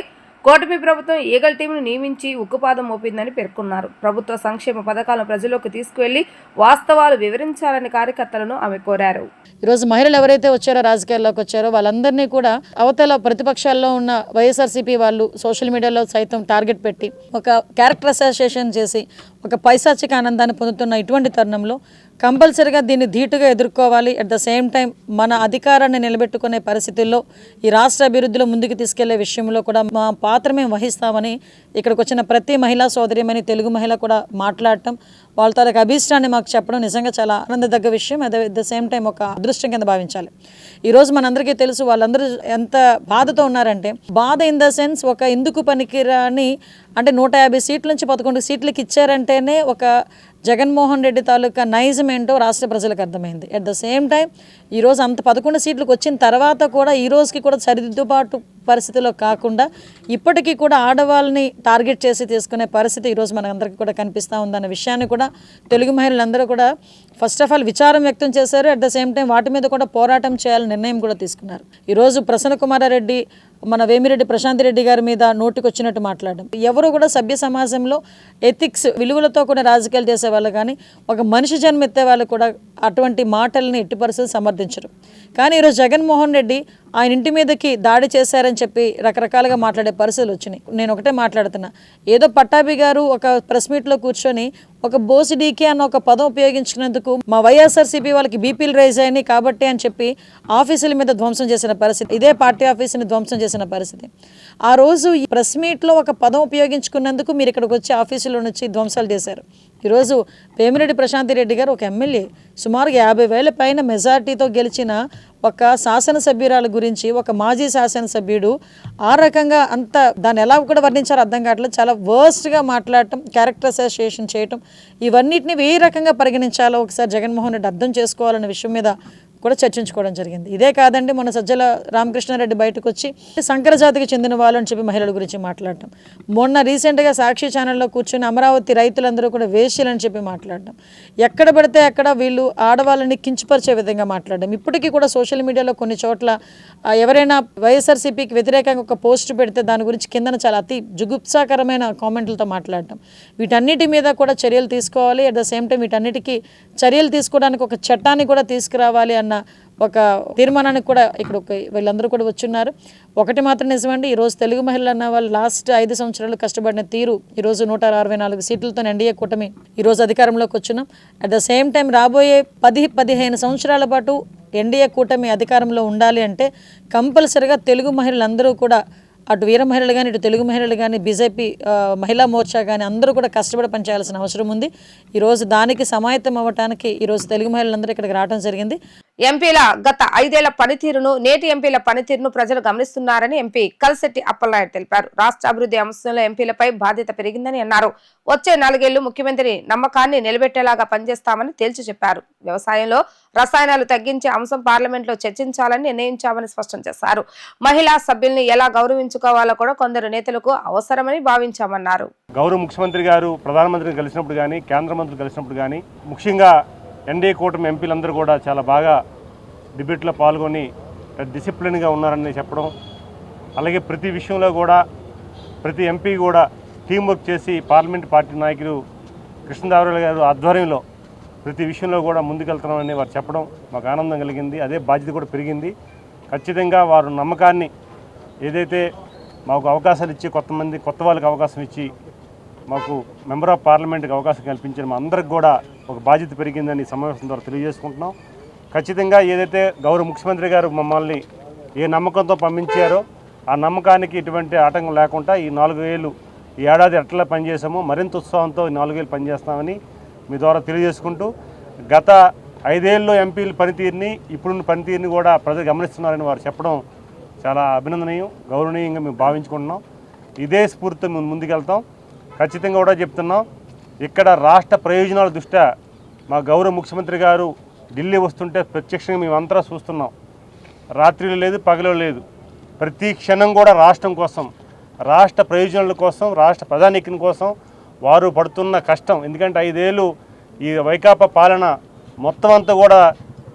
కూటమి ప్రభుత్వం ఈగల్ టీంను నియమించి ఉక్కుపాదం మోపిందని పేర్కొన్నారు. ప్రభుత్వ సంక్షేమ పథకాలను ప్రజల్లోకి తీసుకువెళ్లి వాస్తవాలు వివరించాలని కార్యకర్తలను ఆమె కోరారు. ఈరోజు మహిళలు ఎవరైతే వచ్చారో రాజకీయాల్లోకి వచ్చారో వాళ్ళందరినీ కూడా అవతల ప్రతిపక్షాల్లో ఉన్న వైఎస్ఆర్సీపీ వాళ్ళు సోషల్ మీడియాలో సైతం టార్గెట్ పెట్టి ఒక క్యారెక్టర్ అసోసియేషన్ చేసి ఒక పైశాచిక ఆనందాన్ని పొందుతున్న ఇటువంటి తరుణంలో కంపల్సరీగా దీన్ని ధీటుగా ఎదుర్కోవాలి. అట్ ద సేమ్ టైం మన అధికారాన్ని నిలబెట్టుకునే పరిస్థితుల్లో ఈ రాష్ట్ర అభివృద్ధిలో ముందుకు తీసుకెళ్లే విషయంలో కూడా మా పాత్ర మేము వహిస్తామని ఇక్కడికి వచ్చిన ప్రతి మహిళా సోదరిమని తెలుగు మహిళ కూడా మాట్లాడటం, వాళ్ళ తాలూకు అభీష్టాన్ని మాకు చెప్పడం నిజంగా చాలా ఆనందదగ్గ విషయం. అదే అట్ ద సేమ్ టైం ఒక అదృష్టం కింద భావించాలి. ఈరోజు మనందరికీ తెలుసు వాళ్ళందరూ ఎంత బాధతో ఉన్నారంటే, బాధ ఇన్ ద సెన్స్ ఒక ఎందుకు పనికిరాని అంటే 150 సీట్ల నుంచి 11 సీట్లకి ఇచ్చారంటేనే ఒక జగన్మోహన్ రెడ్డి తాలూకా నైజం ఏంటో రాష్ట్ర ప్రజలకు అర్థమైంది. అట్ ద సేమ్ టైం ఈరోజు అంత 11 సీట్లకు వచ్చిన తర్వాత కూడా ఈ రోజుకి కూడా సరిదిద్దుబాటు పరిస్థితిలో కాకుండా ఇప్పటికీ కూడా ఆడవాళ్ళని టార్గెట్ చేసి తీసుకునే పరిస్థితి ఈరోజు మనందరికీ కూడా కనిపిస్తూ ఉందన్న విషయాన్ని కూడా తెలుగు మహిళలందరూ కూడా ఫస్ట్ ఆఫ్ ఆల్ విచారం వ్యక్తం చేశారు. అట్ ద సేమ్ టైం వాటి మీద కూడా పోరాటం చేయాలని నిర్ణయం కూడా తీసుకున్నారు. ఈరోజు ప్రసన్న కుమారారెడ్డి మన వేమిరెడ్డి ప్రశాంత్ రెడ్డి గారి మీద నోటికొచ్చినట్టు మాట్లాడడం, ఎవరు కూడా సభ్య సమాజంలో ఎథిక్స్ విలువలతో కూడా రాజకీయాలు చేసేవాళ్ళు కానీ ఒక మనిషి జన్మ ఎత్తే వాళ్ళు కూడా అటువంటి మాటల్ని ఎట్టి పరిస్థితులు సమర్థించరు. కానీ ఈరోజు జగన్మోహన్ రెడ్డి ఆయన ఇంటి మీదకి దాడి చేశారని చెప్పి రకరకాలుగా మాట్లాడే పరిస్థితులు వచ్చినాయి. నేను ఒకటే మాట్లాడుతున్నా, ఏదో పట్టాభి గారు ఒక ప్రెస్ మీట్లో కూర్చొని ఒక బోసిడీకే అన్న ఒక పదం ఉపయోగించుకున్నందుకు మా వైఎస్ఆర్సీపీ వాళ్ళకి బీపీలు రైజ్ అయ్యాయి కాబట్టి అని చెప్పి ఆఫీసుల మీద ధ్వంసం చేసిన పరిస్థితి, ఇదే పార్టీ ఆఫీసుని ధ్వంసం చేసిన పరిస్థితి. ఆ రోజు ఈ ప్రెస్ మీట్లో ఒక పదం ఉపయోగించుకున్నందుకు మీరు ఇక్కడికి వచ్చి ఆఫీసులో నుంచి ధ్వంసాలు చేశారు. ఈరోజు వేమిరెడ్డి ప్రశాంత్ రెడ్డి గారు ఒక ఎమ్మెల్యే, సుమారు 50,000 పైన మెజార్టీతో గెలిచిన ఒక శాసనసభ్యురాల గురించి ఒక మాజీ శాసనసభ్యుడు ఆ రకంగా అంత దాన్ని ఎలా కూడా వర్ణించారో అర్థం కావట్లేదు, చాలా వర్స్ట్గా మాట్లాడటం, క్యారెక్టర్ అసోసియేషన్ చేయటం, ఇవన్నిటిని ఏ రకంగా పరిగణించాలో ఒకసారి జగన్మోహన్ రెడ్డి అర్థం చేసుకోవాలనే విషయం మీద కూడా చర్చించుకోవడం జరిగింది. ఇదే కాదండి, మొన్న సజ్జల రామకృష్ణారెడ్డి బయటకు వచ్చి సంకర జాతికి చెందిన వాళ్ళు అని చెప్పి మహిళల గురించి మాట్లాడటం, మొన్న రీసెంట్గా సాక్షి ఛానల్లో కూర్చొని అమరావతి రైతులందరూ కూడా వేశ్యలని చెప్పి మాట్లాడటం, ఎక్కడ పడితే అక్కడ వీళ్ళు ఆడవాళ్ళని కించపరిచే విధంగా మాట్లాడడం, ఇప్పటికీ కూడా సోషల్ మీడియాలో కొన్ని చోట్ల ఎవరైనా వైఎస్ఆర్సీపీకి వ్యతిరేకంగా ఒక పోస్ట్ పెడితే దాని గురించి కిందన చాలా అతి జుగుప్సాకరమైన కామెంట్లతో మాట్లాడటం, వీటన్నిటి మీద కూడా చర్యలు తీసుకోవాలి. అట్ ద సేమ్ టైం వీటన్నిటికీ చర్యలు తీసుకోవడానికి ఒక చట్టాన్ని కూడా తీసుకురావాలి అన్న ఒక తీర్మానానికి కూడా ఇక్కడ వీళ్ళందరూ కూడా వచ్చున్నారు. ఒకటి మాత్రం నిజమండి, ఈరోజు తెలుగు మహిళలు అన్న వాళ్ళు లాస్ట్ 5 సంవత్సరాలు కష్టపడిన తీరు, ఈరోజు 164 సీట్లతో ఎన్డీఏ కూటమి ఈరోజు అధికారంలోకి వచ్చినాం. అట్ ద సేమ్ టైం రాబోయే 10-15 సంవత్సరాల పాటు ఎన్డీఏ కూటమి అధికారంలో ఉండాలి అంటే కంపల్సరిగా తెలుగు మహిళలందరూ కూడా, అటు వీర మహిళలు కానీ ఇటు తెలుగు మహిళలు కానీ బీజేపీ మహిళా మోర్చా కానీ అందరూ కూడా కష్టపడి పనిచేయాల్సిన అవసరం ఉంది. ఈరోజు దానికి సమాయత్తం అవ్వటానికి ఈరోజు తెలుగు మహిళలందరూ ఇక్కడికి రావడం జరిగింది. ఎంపీల గత 5 ఏళ్ల పనితీరును, నేటి ఎంపీల పనితీరును ప్రజలు గమనిస్తున్నారని ఎంపీ కల్శెట్టి అప్పలనాయుడు తెలిపారు. రాష్ట్ర అభివృద్ధి అంశంలో ఎంపీలపై బాధ్యత పెరిగిందని అన్నారు. వచ్చే 4 ఏళ్లు ముఖ్యమంత్రి నమ్మకాన్ని నిలబెట్టేలాగా పనిచేస్తామని తేల్చి చెప్పారు. వ్యవసాయంలో రసాయనాలు తగ్గించే అంశం పార్లమెంట్లో చర్చించాలని నిర్ణయించామని స్పష్టం చేశారు. మహిళా సభ్యుల్ని ఎలా గౌరవించుకోవాలో కూడా కొందరు నేతలకు అవసరమని భావించామన్నారు. గౌరవ ముఖ్యమంత్రి గారు ప్రధానమంత్రిని కలిసినప్పుడు కానీ కేంద్ర మంత్రులు కలిసినప్పుడు కానీ ముఖ్యంగా ఎన్డీఏ కూటమి ఎంపీలందరూ కూడా చాలా బాగా డిబేట్లో పాల్గొని డిసిప్లిన్గా ఉన్నారని చెప్పడం, అలాగే ప్రతి విషయంలో కూడా ప్రతి ఎంపీ కూడా టీం వర్క్ చేసి పార్లమెంట్ పార్టీ నాయకులు కృష్ణదేవరాయలు గారు ఆధ్వర్యంలో ప్రతి విషయంలో కూడా ముందుకెళ్తున్నామని వారు చెప్పడం మాకు ఆనందం కలిగింది. అదే బాధ్యత కూడా పెరిగింది. ఖచ్చితంగా వారు నమ్మకాన్ని ఏదైతే మాకు అవకాశాలు ఇచ్చి కొత్త వాళ్ళకి అవకాశం ఇచ్చి మాకు మెంబర్ ఆఫ్ పార్లమెంట్కి అవకాశం కల్పించిన మా అందరికి కూడా ఒక బాధ్యత పెరిగిందని సమావేశం ద్వారా తెలియజేసుకుంటున్నాం. ఖచ్చితంగా ఏదైతే గౌరవ ముఖ్యమంత్రి గారు మమ్మల్ని ఏ నమ్మకంతో పంపించారో ఆ నమ్మకానికి ఎటువంటి ఆటంకం లేకుండా ఈ 4 ఏళ్ళు ఈ ఏడాది ఎట్లా పనిచేసామో మరింత ఉత్సాహంతో 4 ఏళ్ళు పనిచేస్తామని మీ ద్వారా తెలియజేసుకుంటూ, గత 5 ఏళ్ళలో ఎంపీల పనితీరుని ఇప్పుడున్న పనితీరుని కూడా ప్రజలు గమనిస్తున్నారని వారు చెప్పడం చాలా అభినందనీయం, గౌరవనీయంగా మేము భావించుకుంటున్నాం. ఇదే స్ఫూర్తితో మేము ముందుకెళ్తాం. ఖచ్చితంగా కూడా చెప్తున్నాం, ఇక్కడ రాష్ట్ర ప్రయోజనాల దృష్ట్యా మా గౌరవ ముఖ్యమంత్రి గారు ఢిల్లీ వస్తుంటే ప్రత్యక్షంగా మేమంతా చూస్తున్నాం. రాత్రిలో లేదు, పగలో లేదు, ప్రతి క్షణం కూడా రాష్ట్రం కోసం, రాష్ట్ర ప్రయోజనాల కోసం, రాష్ట్ర ప్రజానీకం కోసం వారు పడుతున్న కష్టం. ఎందుకంటే 5 ఏళ్ళు ఈ వైకాపా పాలన మొత్తం అంతా కూడా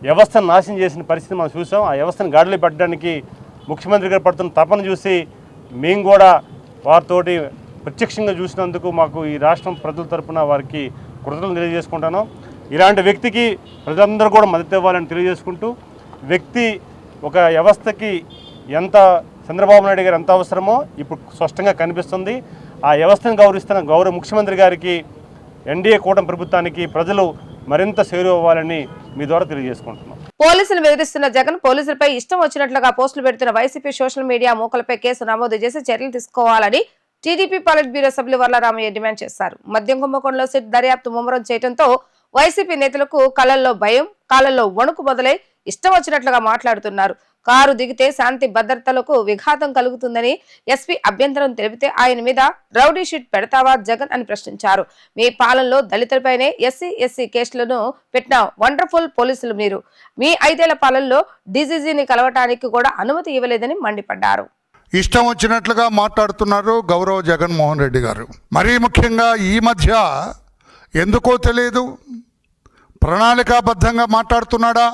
వ్యవస్థను నాశనం చేసిన పరిస్థితి మనం చూసాం. ఆ వ్యవస్థను గాడిలో పెట్టడానికి ముఖ్యమంత్రి గారు పడుతున్న తపన చూసి మేము కూడా వారితోటి ప్రత్యక్షంగా చూసినందుకు మాకు ఈ రాష్ట్రం ప్రజల తరపున వారికి కృతజ్ఞతలు తెలియజేసుకుంటాను. ఇలాంటి వ్యక్తికి ప్రజలందరూ కూడా మద్దతు ఇవ్వాలని తెలియజేసుకుంటూ, వ్యక్తి ఒక వ్యవస్థకి ఎంత చంద్రబాబు నాయుడు గారు ఎంత అవసరమో ఇప్పుడు స్పష్టంగా కనిపిస్తుంది. ఆ వ్యవస్థను గౌరవిస్తున్న గౌరవ ముఖ్యమంత్రి గారికి, ఎన్డీఏ కూటమి ప్రభుత్వానికి ప్రజలు మరింత చేరువవ్వాలని మీ ద్వారా తెలియజేసుకుంటున్నాం. పోలీసులు బెదిరిస్తున్న జగన్, పోలీసులపై ఇష్టం వచ్చినట్లుగా పోస్టులు పెడుతున్న వైసీపీ సోషల్ మీడియా మూకలపై కేసు నమోదు చేసి చర్యలు తీసుకోవాలని టీడీపీ పాలిట్ బ్యూరో సభ్యులు వర్లరామయ్య డిమాండ్ చేశారు. మద్యం కుంభకోణంలో సిట్ దర్యాప్తు ముమ్మరం చేయడంతో వైసీపీ నేతలకు కళ్ళల్లో భయం, కాళ్ళల్లో వణుకు మొదలై ఇష్టం వచ్చినట్లుగా మాట్లాడుతున్నారు. కారు దిగితే శాంతి భద్రతలకు విఘాతం కలుగుతుందని ఎస్పీ అభ్యంతరం తెలిపితే ఆయన మీద రౌడీ షీట్ పెడతావా జగన్ అని ప్రశ్నించారు. మీ పాలనలో దళితులపైనే ఎస్సీ కేసులను పెట్టిన వండర్ఫుల్ పోలీసులు మీరు. మీ 5 ఏళ్ల పాలనలో డీజీజీని కలవటానికి కూడా అనుమతి ఇవ్వలేదని మండిపడ్డారు. ఇష్టం వచ్చినట్లుగా మాట్లాడుతున్నారు గౌరవ జగన్మోహన్ రెడ్డి గారు. మరీ ముఖ్యంగా ఈ మధ్య ఎందుకో తెలియదు, ప్రణాళికాబద్ధంగా మాట్లాడుతున్నాడా,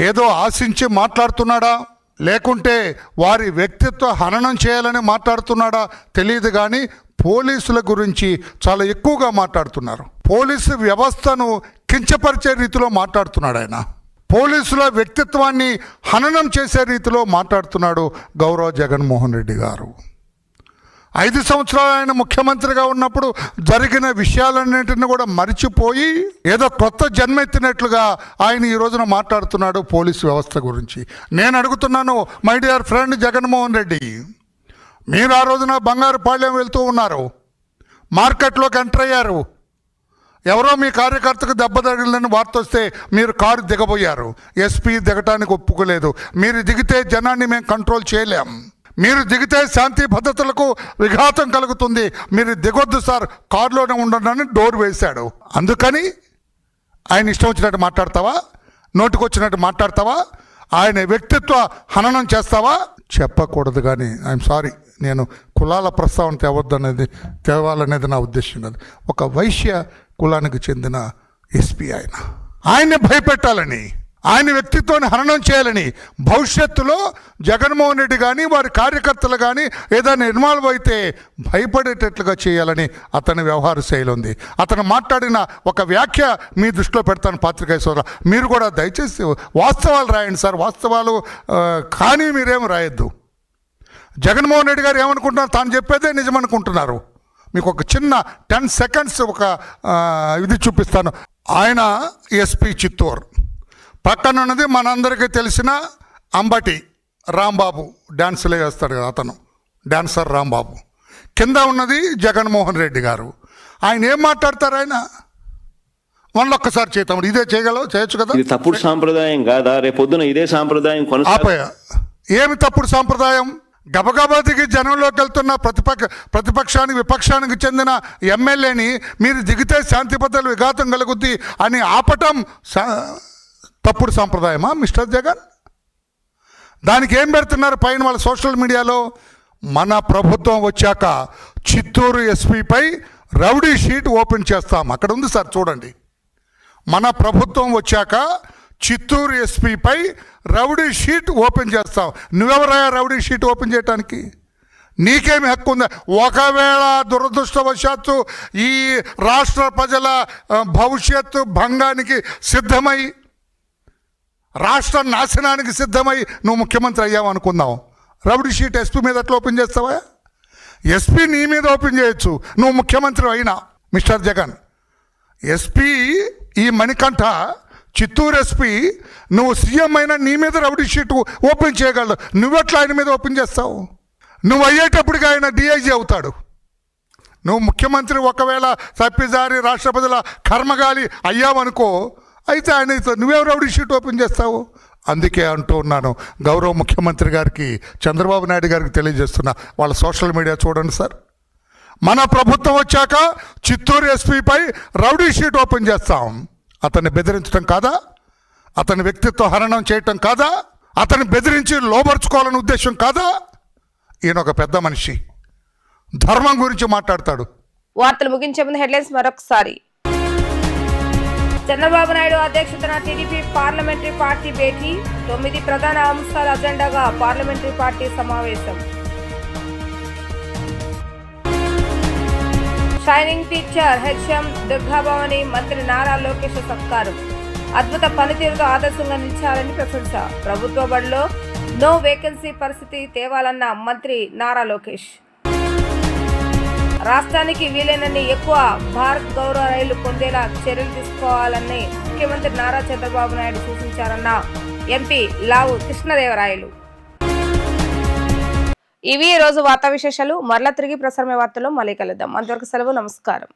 ఏదో ఆశించి మాట్లాడుతున్నాడా, లేకుంటే వారి వ్యక్తిత్వ హననం చేయాలని మాట్లాడుతున్నాడా తెలియదు, కానీ పోలీసుల గురించి చాలా ఎక్కువగా మాట్లాడుతున్నారు. పోలీసు వ్యవస్థను కించపరిచే రీతిలో మాట్లాడుతున్నాడు ఆయన. పోలీసుల వ్యక్తిత్వాన్ని హననం చేసే రీతిలో మాట్లాడుతున్నాడు గౌరవ జగన్మోహన్ రెడ్డి గారు. 5 సంవత్సరాలు ఆయన ముఖ్యమంత్రిగా ఉన్నప్పుడు జరిగిన విషయాలన్నింటినీ కూడా మరిచిపోయి ఏదో కొత్త జన్మెత్తినట్లుగా ఆయన ఈ రోజున మాట్లాడుతున్నాడు పోలీసు వ్యవస్థ గురించి. నేను అడుగుతున్నాను, my dear friend Jaganmohan Reddy, మీరు ఆ రోజున బంగారుపాళ్యం వెళ్తూ ఉన్నారు, మార్కెట్లోకి ఎంటర్ అయ్యారు, ఎవరో మీ కార్యకర్తకు దెబ్బ తగిలిందని వార్త వస్తే మీరు కారు దిగబోయారు. ఎస్పీ దిగటానికి ఒప్పుకోలేదు. మీరు దిగితే జనాన్ని మేము కంట్రోల్ చేయలేం, మీరు దిగితే శాంతి భద్రతలకు విఘాతం కలుగుతుంది, మీరు దిగొద్దు సార్, కారులోనే ఉండండి డోర్ వేశాడు. అందుకని ఆయన ఇష్టం వచ్చినట్టు మాట్లాడతావా, నోటికొచ్చినట్టు మాట్లాడతావా, ఆయన వ్యక్తిత్వ హననం చేస్తావా? చెప్పకూడదు. కానీ ఐఎమ్ సారీ, నేను కులాల ప్రస్తావన తేవాలనేది నా ఉద్దేశం కాదు. ఒక వైశ్య కులానికి చెందిన ఎస్పీ ఆయన్ని భయపెట్టాలని, ఆయన వ్యక్తిత్వాన్ని హననం చేయాలని, భవిష్యత్తులో జగన్మోహన్ రెడ్డి కానీ వారి కార్యకర్తలు కానీ ఏదైనా ఇన్వాల్వ్ అయితే భయపడేటట్లుగా చేయాలని అతని వ్యవహార శైలి ఉంది. అతను మాట్లాడిన ఒక వ్యాఖ్య మీ దృష్టిలో పెడతాను పాత్రికేయ సోదరులు, మీరు కూడా దయచేసి వాస్తవాలు రాయండి సార్, వాస్తవాలు కానీ మీరేం రాయొద్దు. జగన్మోహన్ రెడ్డి గారు ఏమనుకుంటున్నారు, తాను చెప్పేదే నిజం అనుకుంటున్నారు. మీకు ఒక చిన్న 10 సెకండ్స్ ఒక ఇది చూపిస్తాను. ఆయన ఎస్పీ చిత్తూరు, పక్కన ఉన్నది మనందరికీ తెలిసిన అంబటి రాంబాబు, డ్యాన్సులే వేస్తాడు కదా అతను, డాన్సర్ రాంబాబు. కింద ఉన్నది జగన్మోహన్ రెడ్డి గారు. ఆయన ఏం మాట్లాడతారు, ఆయన వాళ్ళు ఒక్కసారి చేద్దాం, ఇదే చేయొచ్చు కదా. ఇది తప్పుడు సాంప్రదాయం కాదా? రేపొద్దున ఇదే సాంప్రదాయం ఆపయ ఏమి తప్పుడు సాంప్రదాయం? గబగబాదికి జనంలోకి వెళ్తున్న ప్రతిపక్షానికి విపక్షానికి చెందిన ఎమ్మెల్యేని మీరు దిగితే శాంతి భద్రతలు విఘాతం కలుగుద్ది అని ఆపటం తప్పుడు సాంప్రదాయమా మిస్టర్ జగన్? దానికి ఏం పెడుతున్నారు పైన వాళ్ళ సోషల్ మీడియాలో? మన ప్రభుత్వం వచ్చాక చిత్తూరు ఎస్పీపై రౌడీ షీట్ ఓపెన్ చేస్తాం. అక్కడ ఉంది సార్, చూడండి. మన ప్రభుత్వం వచ్చాక చిత్తూరు ఎస్పీపై రౌడీ షీట్ ఓపెన్ చేస్తాం. నువ్వెవరయ్యా రౌడీ షీట్ ఓపెన్ చేయడానికి? నీకేమి హక్కు ఉందా? ఒకవేళ దురదృష్టవశాత్తు ఈ రాష్ట్ర ప్రజల భవిష్యత్తు భంగానికి సిద్ధమై, రాష్ట్ర నాశనానికి సిద్ధమై నువ్వు ముఖ్యమంత్రి అయ్యావు అనుకుందాం, రౌడీ షీట్ ఎస్పీ మీద ఎట్లా ఓపెన్ చేస్తావా? ఎస్పీ నీ మీద ఓపెన్ చేయొచ్చు, నువ్వు ముఖ్యమంత్రి అయినా. మిస్టర్ జగన్, ఎస్పీ ఈ మణికంఠ చిత్తూరు ఎస్పీ, నువ్వు సీఎం అయినా నీ మీద రౌడీ షీట్ ఓపెన్ చేయగలవు. నువ్వెట్లా ఆయన మీద ఓపెన్ చేస్తావు? నువ్వు అయ్యేటప్పటికి ఆయన డిఐజీ అవుతాడు. నువ్వు ముఖ్యమంత్రి ఒకవేళ తప్పిదారి రాష్ట్ర ప్రజల కర్మగాలి అయ్యావనుకో, అయితే ఆయన నువ్వేం రౌడీ షీట్ ఓపెన్ చేస్తావు? అందుకే అంటూ ఉన్నాను, గౌరవ ముఖ్యమంత్రి గారికి, చంద్రబాబు నాయుడు గారికి తెలియజేస్తున్నా, వాళ్ళ సోషల్ మీడియా చూడండి సార్. మన ప్రభుత్వం వచ్చాక చిత్తూరు ఎస్పీపై రౌడీ షీట్ ఓపెన్ చేస్తాం. అతన్ని బెదిరించడం కాదా? అతని వ్యక్తిత్వ హననం చేయటం కాదా? అతన్ని బెదిరించి లోబర్చుకోవాలనే ఉద్దేశం కాదా? ఈయన ఒక పెద్ద మనిషి, ధర్మం గురించి మాట్లాడతాడు. వార్తలు ముగించే ముందు హెడ్లైన్స్ మరొకసారి. చంద్రబాబు నాయుడు అధ్యక్షతన టీడీపీ పార్లమెంటరీ పార్టీ భేటీ, 9 ప్రధాన అంశాల అజెండాగా పార్లమెంటరీ పార్టీ సమావేశం. షైనింగ్ టీచర్ హెచ్ఎం దుర్గాభవాని మంత్రి నారా లోకేష్ సత్కారం. అద్భుత పనితీరుతో ఆదర్శంగా నిలిచారని ప్రశంస. ప్రభుత్వ బడిలో నో వేకెన్సీ పరిస్థితి తేవాలన్న మంత్రి నారా లోకేష్. రాష్ట్రానికి వీలైనన్ని ఎక్కువ భారత్ గౌరవ రైళ్లు పొందేలా చర్యలు తీసుకోవాలని ముఖ్యమంత్రి నారా చంద్రబాబు నాయుడు సూచించారన్న ఎంపీ లావు కృష్ణదేవరాయలు. ఇవి ఈ రోజు వార్తా విశేషాలు. మరలా తిరిగి ప్రసారమే వార్తల్లో మళ్ళీ కలుద్దాం. అంతవరకు సెలవు. నమస్కారం.